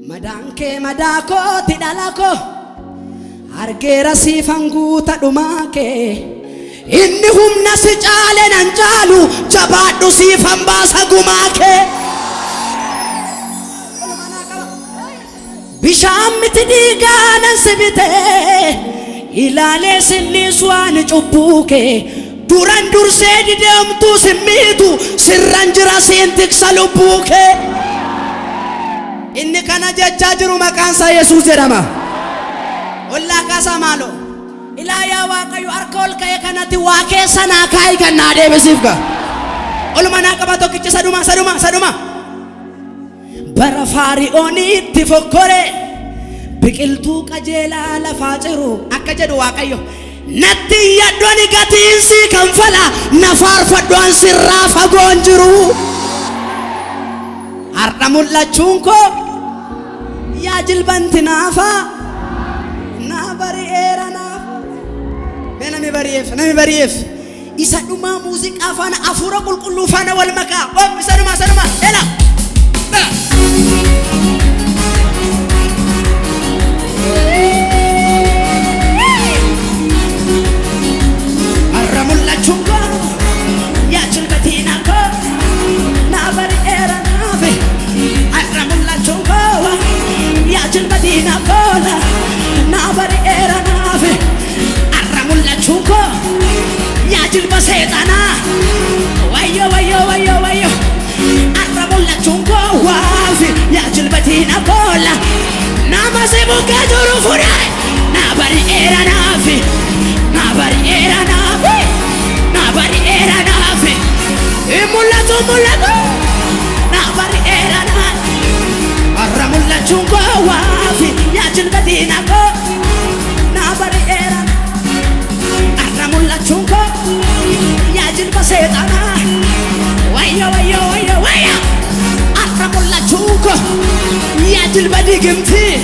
Madanke madako tidalako argeera sifanguuta dhumake inni humna si caale nan caalu jabaadhu siifan baasa gumaake bishaan miti dhiigaanan sibite ilaalee silliiswaan cubbuuke duran dursee dideemtuu simmiitu sirran jira siin tiksa lubbuuke inni kana jechaa jiru maqaansa Yesuus jedhama. Ollaa kaasaa maaloo ilaayaa waaqayyo harka ol ka'e kanatti waa keessa naa kaa'i kan naa deebisiif ga'a. Oluma naa qaba tokkicha saduma. Bara Faari'oonitti fokkore biqiltuu qajeelaa lafaa ciru akka jedhu waaqayyo natti yaaddooni gatiinsi kan fala na faarfadhoon sirraa fagoon jiru. Har'a mul'achuun koo yaa jilbanti naafa na bari'eera naafa nami bari'eef isa dhumaa muuziqaa faana afuura qulqulluu faana wal makaa isa dhuma ela har'a mul'achuun koo yaa jilbanti naafa na bari'eera naafe har'a mul'achuun koo yaa jilbanti naafa na bari'eera naafe har'a mul'achuun koo yaa jilba seexanaa wayyo har'a mul'achuun koo waafi yaa jilbanti naafa nama si bukkee jiru fuudhee na bari'eera naafe na bari'eera naafe na bari'eera naafe mul'atu na bari'eera naafe har'a mul'achuun koo waafi yaa jilbanti naafa na bari'eera har'a mul'achuun koo yaa jilba seexanaa wayyo har'a mul'achuun koo yaa jilba digimtii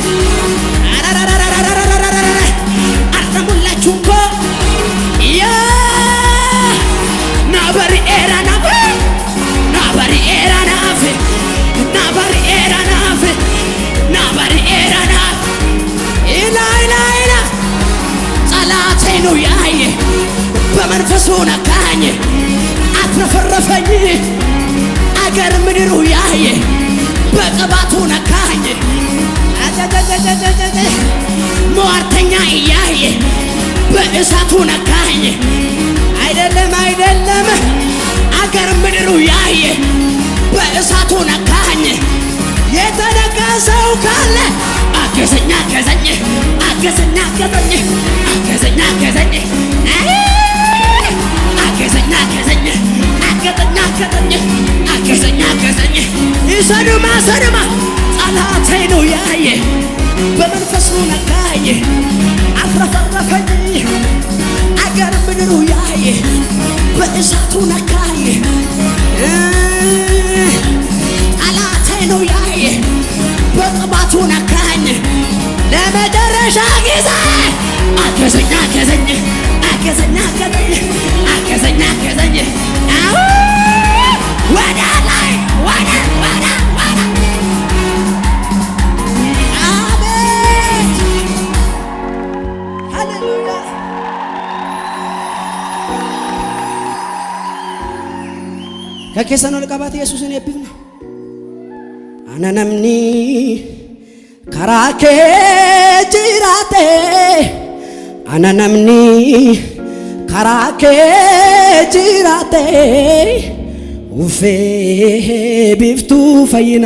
har'a mul'achuun koo yaa na bari'eera naafe na bari'eera naafe na bari'eera naafe na bari'eera naafe ila ጠላቴኑ ያየ በመንፈሱ ነካኝ አትረፈረፈኝ አገር ምድሩ ያየ በቅባቱ ነካኝ ሟርተኛ እያየ በእሳቱ ነካኝ አይደለም አገር ምድሩ ያየ በእሳቱ ነካኝ የተነካ ሰው ካለ አገዘኝ አገዘኝ ሰዱማ ጠላቴ ነው ያየ በመንፈሱ ነካኝ አትረፈረፈኝ አገር ምድሩ ያየ በእሳቱ ነካኝ ጠላቴ ነው ያየ በቅባቱ ነካኝ ለመጨረሻ ጊዜ አገዘኝ ወደ ላይ አቤት ሃሌሉያ ከኬሰኖ ልቀባት ኢየሱስን የብብና አነነምኒ ከራኬ ጅራቴ አነነምኒ ከራኬ ጅራቴ ኡፌ ቢፍቱ ፈይና